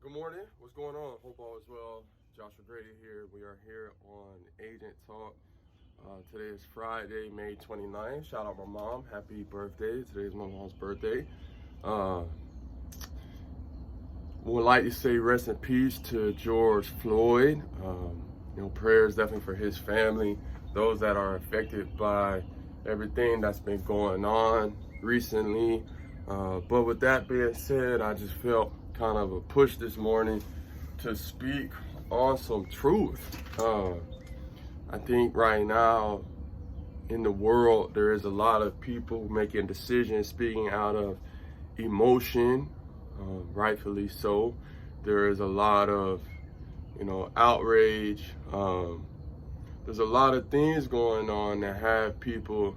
Good morning. What's going on? Hope all is well. Joshua Grady here. We are here on Agent Talk. Today is Friday, May 29th. Shout out my mom. Happy birthday. Today is my mom's birthday. Would like to say rest in peace to George Floyd. Prayers definitely for his family, those that are affected by everything that's been going on recently. But with that being said, I just felt kind of a push this morning to speak on some truth. I think right now in the world, there is a lot of people making decisions, speaking out of emotion, rightfully so. There is a lot of, outrage. There's a lot of things going on that have people,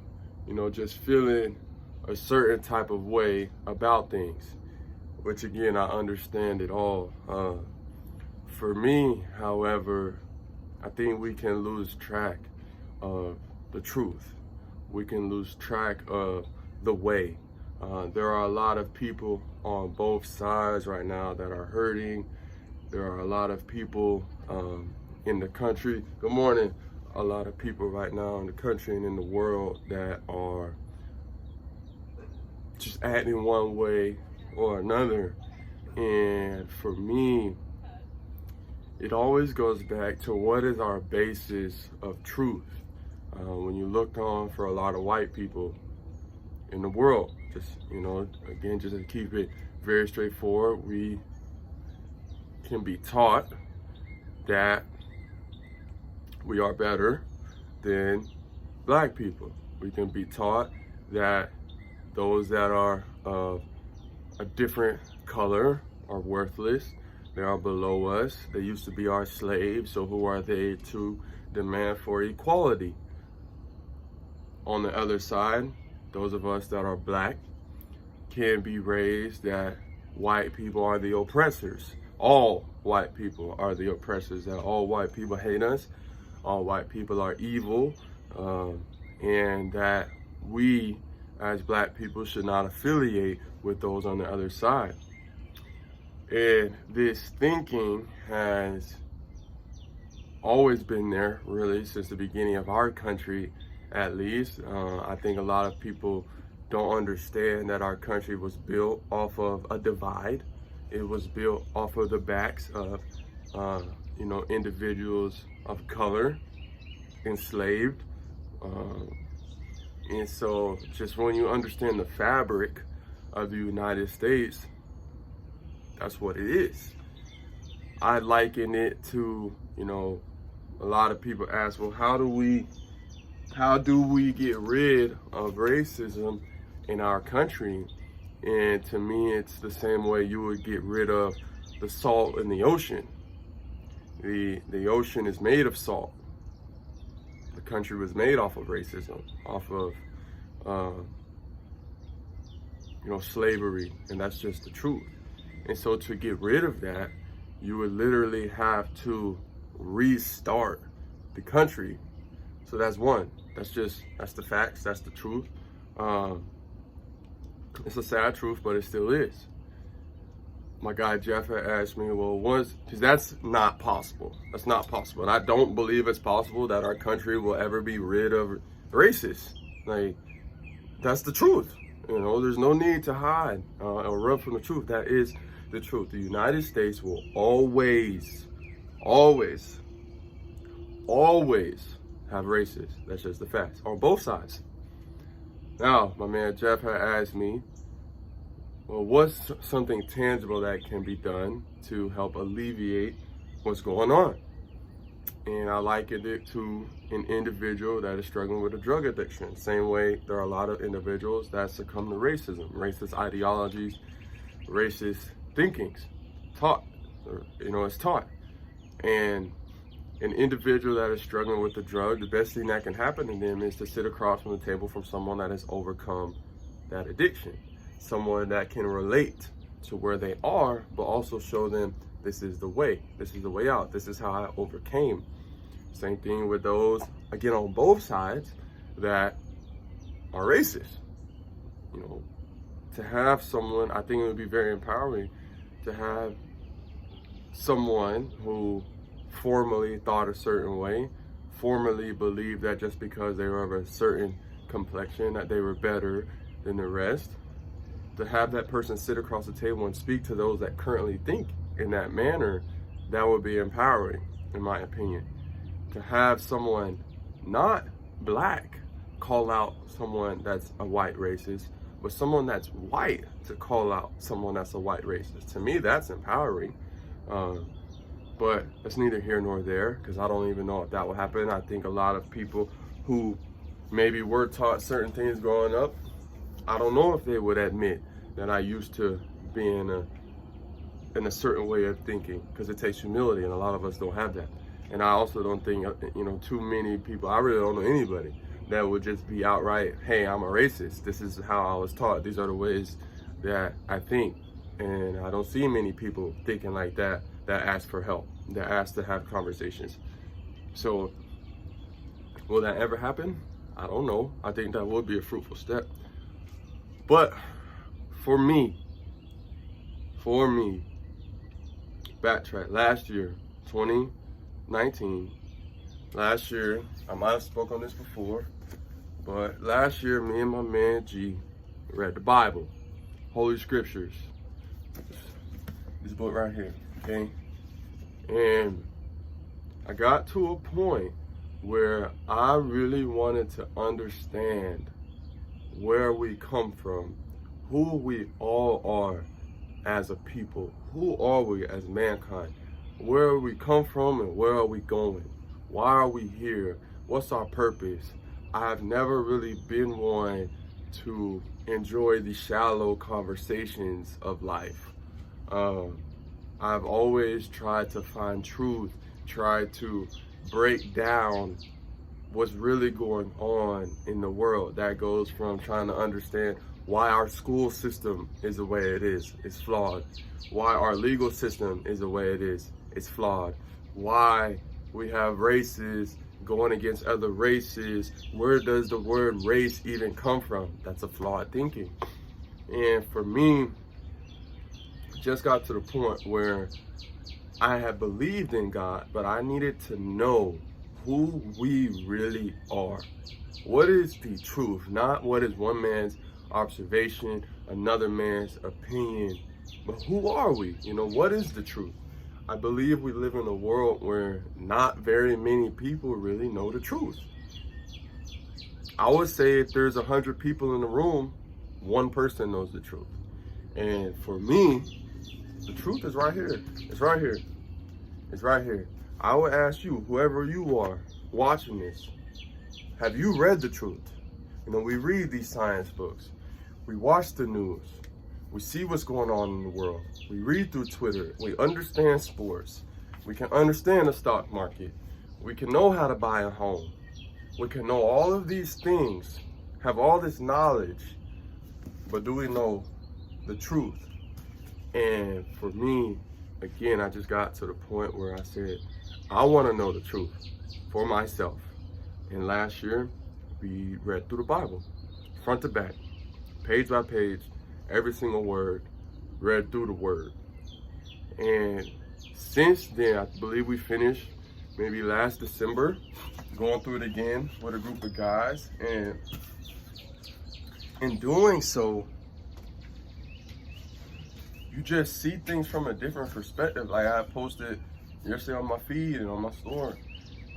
just feeling a certain type of way about things, which again, I understand it all. For me, however, I think we can lose track of the truth. We can lose track of the way. There are a lot of people on both sides right now that are hurting. There are a lot of people in the country. Good morning. A lot of people right now in the country and in the world that are just acting one way or another. And for me, it always goes back to what is our basis of truth. When you look on for a lot of white people in the world, just, again, just to keep it very straightforward, we can be taught that we are better than black people. We can be taught that those that are of a different color are worthless. They are below us. They used to be our slaves, so who are they to demand for equality? On the other side, those of us that are black can be raised that white people are the oppressors. All white people are the oppressors, that all white people hate us, all white people are evil, and that we as black people should not affiliate with those on the other side. And this thinking has always been there, really, since the beginning of our country, at least. I think a lot of people don't understand that our country was built off of a divide. It was built off of the backs of, individuals of color, enslaved. And so just when you understand the fabric of the United States, that's what it is. I liken it to, a lot of people ask, well, how do we get rid of racism in our country? And to me, it's the same way you would get rid of the salt in the ocean. The ocean is made of salt. The country was made off of racism, off of, slavery, and that's just the truth. And so to get rid of that, you would literally have to restart the country. So that's one. That's the facts. That's the truth. It's a sad truth, but it still is. My guy Jeff had asked me, because that's not possible. That's not possible. And I don't believe it's possible that our country will ever be rid of racists. Like, that's the truth. There's no need to hide or run from the truth. That is the truth. The United States will always have racists. That's just the facts on both sides. Now, my man Jeff had asked me, well, what's something tangible that can be done to help alleviate what's going on? And I likened it to an individual that is struggling with a drug addiction. Same way there are a lot of individuals that succumb to racism, racist ideologies, racist thinkings, it's taught. And an individual that is struggling with the drug, the best thing that can happen to them is to sit across from the table from someone that has overcome that addiction. Someone that can relate to where they are, but also show them this is the way out. This is how I overcame. Same thing with those, again, on both sides that are racist. To have someone, I think it would be very empowering to have someone who formerly thought a certain way, formerly believed that just because they were of a certain complexion that they were better than the rest, to have that person sit across the table and speak to those that currently think in that manner, that would be empowering, in my opinion. To have someone not black call out someone that's a white racist, but someone that's white to call out someone that's a white racist. To me, that's empowering. But it's neither here nor there, because I don't even know if that will happen. I think a lot of people who maybe were taught certain things growing up, I don't know if they would admit that I used to be in a certain way of thinking, because it takes humility, and a lot of us don't have that. And I also don't think, too many people, I really don't know anybody that would just be outright, hey, I'm a racist. This is how I was taught. These are the ways that I think. And I don't see many people thinking like that ask for help, that ask to have conversations. So will that ever happen? I don't know. I think that would be a fruitful step. But for me, backtrack, last year, 2019, last year, I might have spoken on this before, but last year, me and my man G read the Bible, Holy Scriptures, this book right here, okay? And I got to a point where I really wanted to understand where we come from, who we all are as a people, who are we as mankind, where we come from and where are we going, why are we here, what's our purpose. I've never really been one to enjoy the shallow conversations of life. I've always tried to find truth, tried to break down what's really going on in the world. That goes from trying to understand why our school system is the way it is, it's flawed. Why our legal system is the way it is, it's flawed. Why we have races going against other races. Where does the word race even come from? That's a flawed thinking. And for me, just got to the point where I had believed in God, but I needed to know who we really are. What is the truth? Not what is one man's observation, another man's opinion, but who are we? What is the truth? I believe we live in a world where not very many people really know the truth. I would say if there's 100 people in the room, one person knows the truth. And for me, the truth is right here. It's right here. It's right here. I would ask you, whoever you are watching this, have you read the truth? We read these science books. We watch the news. We see what's going on in the world. We read through Twitter. We understand sports. We can understand the stock market. We can know how to buy a home. We can know all of these things, have all this knowledge, but do we know the truth? And for me, again, I just got to the point where I said, I want to know the truth for myself. And last year, we read through the Bible, front to back, page by page, every single word, read through the word. And since then, I believe we finished maybe last December, going through it again with a group of guys. And in doing so, you just see things from a different perspective. Like I posted yesterday on my feed and on my story.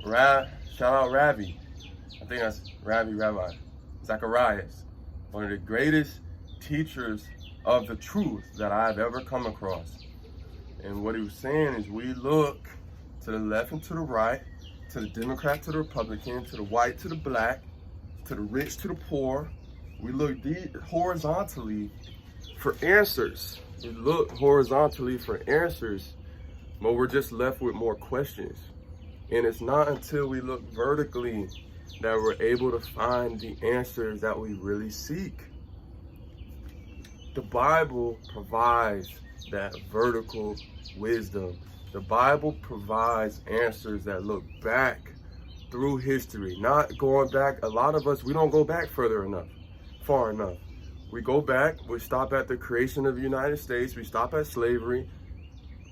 Shout out Rabbi. I think that's Rabbi Zacharias, one of the greatest teachers of the truth that I've ever come across. And what he was saying is, we look to the left and to the right, to the Democrat, to the Republican, to the white, to the black, to the rich, to the poor. We look horizontally for answers. We look horizontally for answers, but we're just left with more questions. And it's not until we look vertically that we're able to find the answers that we really seek. The Bible provides that vertical wisdom. The Bible provides answers that look back through history, not going back. A lot of us, we don't go back far enough. We go back, we stop at the creation of the United States, we stop at slavery,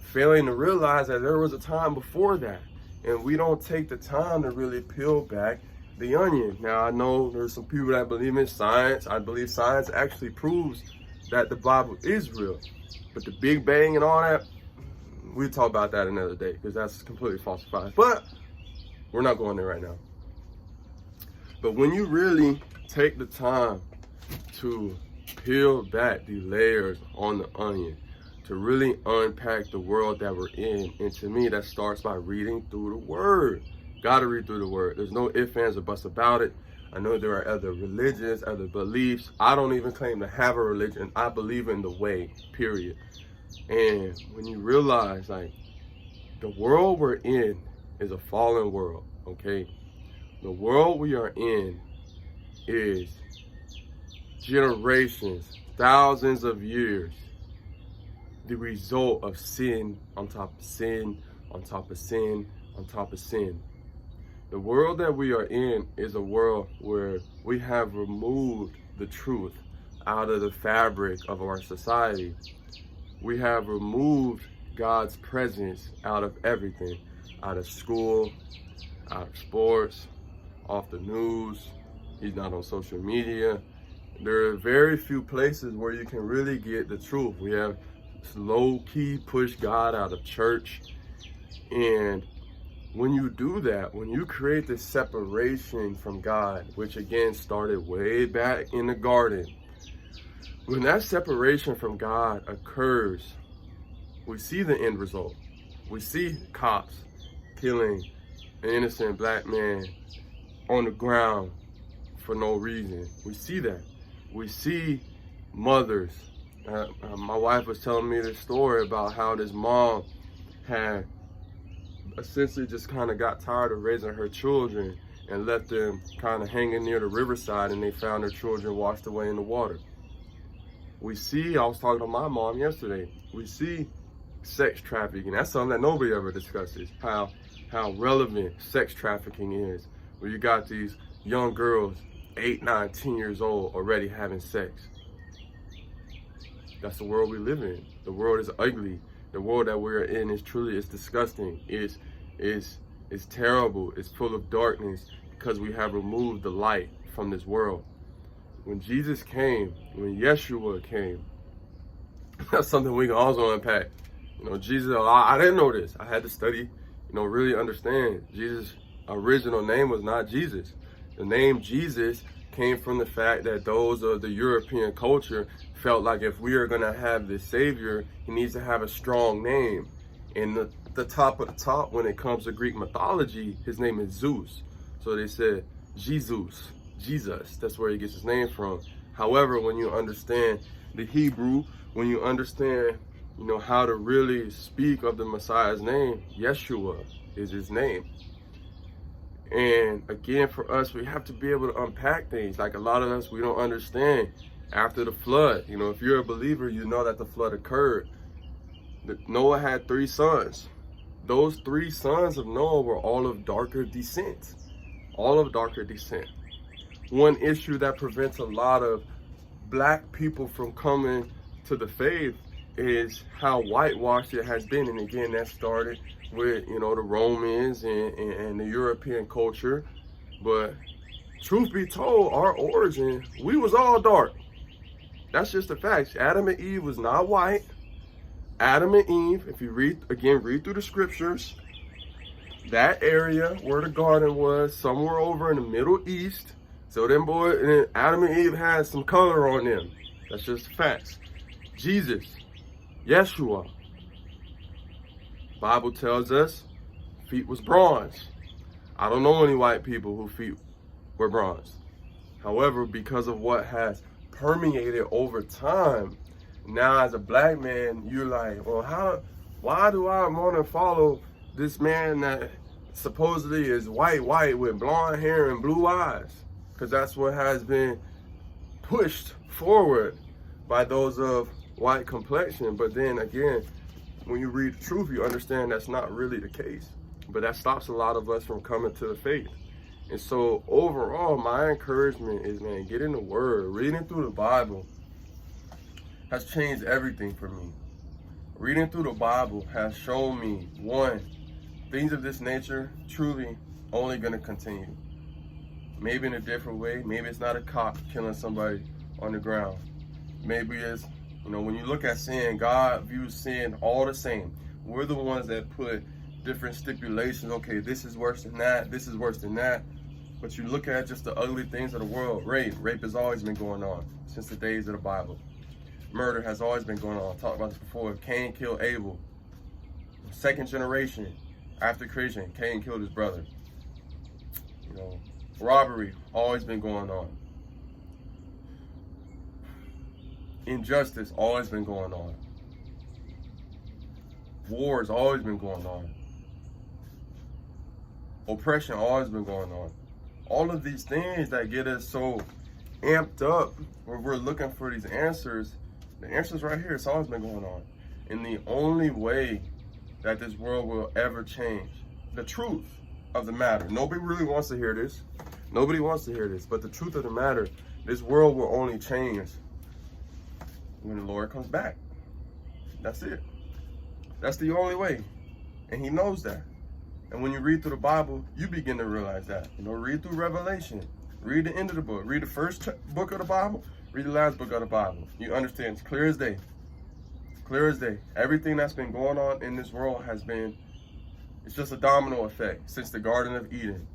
failing to realize that there was a time before that. And we don't take the time to really peel back the onion. Now, I know there's some people that believe in science. I believe science actually proves that the Bible is real. But the Big Bang and all that, we'll talk about that another day, because that's completely falsified. But we're not going there right now. But when you really take the time to peel back the layers on the onion, to really unpack the world that we're in, and to me, that starts by reading through the Word. Gotta read through the Word. There's no ifs, ands, or buts about it. I know there are other religions, other beliefs. I don't even claim to have a religion. I believe in the way, period. And when you realize, like, the world we're in is a fallen world, okay? The world we are in is generations, thousands of years, the result of sin on top of sin, on top of sin, on top of sin. The world that we are in is a world where we have removed the truth out of the fabric of our society. We have removed God's presence out of everything, out of school, out of sports, off the news. He's not on social media. There are very few places where you can really get the truth. We have low-key push God out of church. And when you do that, when you create this separation from God, which again started way back in the garden, when that separation from God occurs, we see the end result. We see cops killing an innocent black man on the ground for no reason. We see that. We see mothers. My wife was telling me this story about how this mom had essentially just kind of got tired of raising her children and left them kind of hanging near the riverside, and they found their children washed away in the water. We see, I was talking to my mom yesterday, we see sex trafficking. That's something that nobody ever discusses, how relevant sex trafficking is, where you got these young girls, 8, 9, 10 years old, already having sex. That's the world we live in. The world is ugly. The world that we're in is truly, it's disgusting. It's terrible. It's full of darkness because we have removed the light from this world. When Jesus came, when Yeshua came, that's something we can also unpack. You know, Jesus, I didn't know this. I had to study, really understand. Jesus' original name was not Jesus. The name Jesus came from the fact that those of the European culture felt like if we are going to have this Savior, he needs to have a strong name. And the top of the top, when it comes to Greek mythology, his name is Zeus. So they said Jesus. That's where he gets his name from. However, when you understand the Hebrew, when you understand, how to really speak of the Messiah's name, Yeshua is his name. And again, for us, we have to be able to unpack things. Like a lot of us, we don't understand. After the flood, if you're a believer, you know that the flood occurred. Noah had 3 sons. Those 3 sons of Noah were all of darker descent. All of darker descent. One issue that prevents a lot of black people from coming to the faith is how whitewashed it has been. And again, that started with, the Romans and the European culture. But truth be told, our origin, we was all dark. That's just the facts. Adam and Eve was not white. Adam and Eve, if you read through the scriptures, that area where the garden was, somewhere over in the Middle East. So Adam and Eve had some color on them. That's just the facts. Jesus, Yeshua, Bible tells us feet was bronze. I don't know any white people whose feet were bronze. However, because of what has permeated over time, now as a black man, you're like, well, why do I want to follow this man that supposedly is white with blonde hair and blue eyes? Because that's what has been pushed forward by those of white complexion. But then again, when you read the truth, you understand that's not really the case. But that stops a lot of us from coming to the faith. And so overall, my encouragement is, man, get in the Word. Reading through the Bible has changed everything for me. Reading through the Bible has shown me, one, things of this nature truly only going to continue. Maybe in a different way. Maybe it's not a cop killing somebody on the ground. Maybe it's, when you look at sin, God views sin all the same. We're the ones that put different stipulations. Okay, this is worse than that. This is worse than that. But you look at just the ugly things of the world. Rape has always been going on since the days of the Bible. Murder has always been going on. I talked about this before. Cain killed Abel. Second generation after creation, Cain killed his brother. Robbery always been going on. Injustice always been going on. Wars always been going on. Oppression always been going on. All of these things that get us so amped up where we're looking for these answers, the answer's right here. It's always been going on. And the only way that this world will ever change, the truth of the matter. Nobody really wants to hear this. Nobody wants to hear this. But the truth of the matter, this world will only change when the Lord comes back. That's it. That's the only way. And he knows that. And when you read through the Bible, you begin to realize that. Read through Revelation. Read the end of the book. Read the first book of the Bible. Read the last book of the Bible. You understand. It's clear as day. Clear as day. Everything that's been going on in this world it's just a domino effect since the Garden of Eden.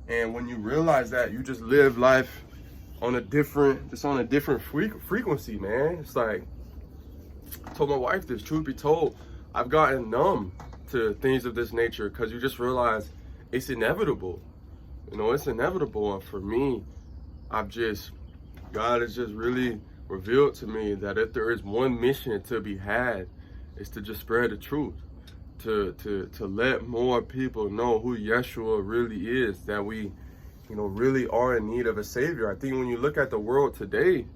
And when you realize that, you just live life on a different frequency, man. It's like, I told my wife this, truth be told, I've gotten numb to things of this nature because you just realize it's inevitable. It's inevitable. And for me, God has just really revealed to me that if there is one mission to be had, it's to just spread the truth. To let more people know who Yeshua really is, that we, really are in need of a Savior. I think when you look at the world today,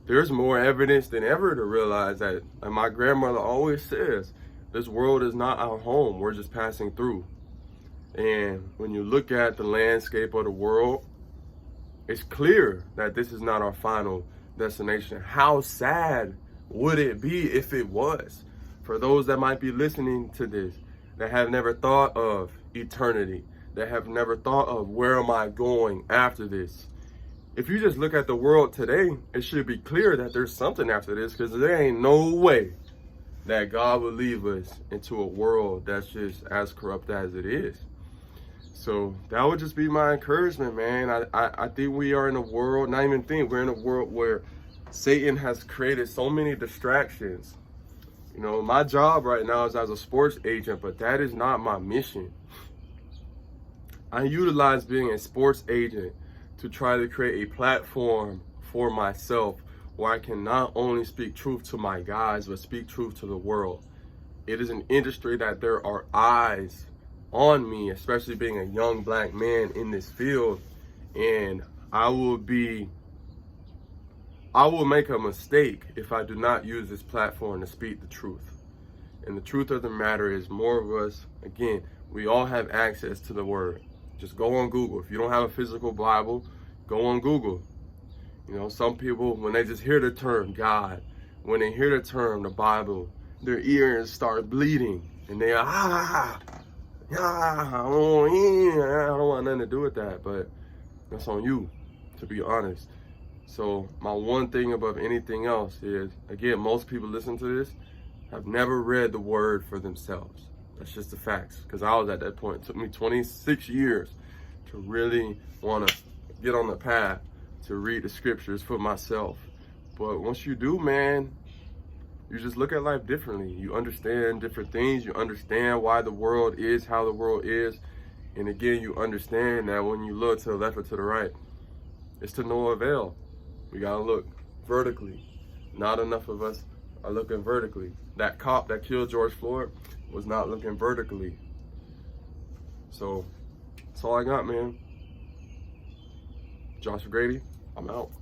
there's more evidence than ever to realize that, and my grandmother always says, this world is not our home, we're just passing through. And when you look at the landscape of the world, it's clear that this is not our final destination. How sad would it be if it was? For those that might be listening to this, that have never thought of eternity, that have never thought of where am I going after this. If you just look at the world today, it should be clear that there's something after this, because there ain't no way that God will leave us into a world that's just as corrupt as it is. So that would just be my encouragement, man. I think we are in a world, we're in a world where Satan has created so many distractions. My job right now is as a sports agent, but that is not my mission. I utilize being a sports agent to try to create a platform for myself where I can not only speak truth to my guys, but speak truth to the world. It is an industry that there are eyes on me, especially being a young black man in this field, and I will make a mistake if I do not use this platform to speak the truth. And the truth of the matter is, more of us, again, we all have access to the word. Just go on Google. If you don't have a physical Bible, go on Google. Some people, when they just hear the term God, when they hear the term the Bible, their ears start bleeding. And they I don't want nothing to do with that. But that's on you, to be honest. So my one thing above anything else is, again, most people listen to this have never read the word for themselves. That's just the facts, because I was at that point. It took me 26 years to really want to get on the path to read the scriptures for myself. But once you do, man, you just look at life differently. You understand different things. You understand why the world is how the world is. And again, you understand that when you look to the left or to the right, it's to no avail. We gotta look vertically. Not enough of us are looking vertically. That cop that killed George Floyd was not looking vertically. So that's all I got, man. Joshua Grady, I'm out.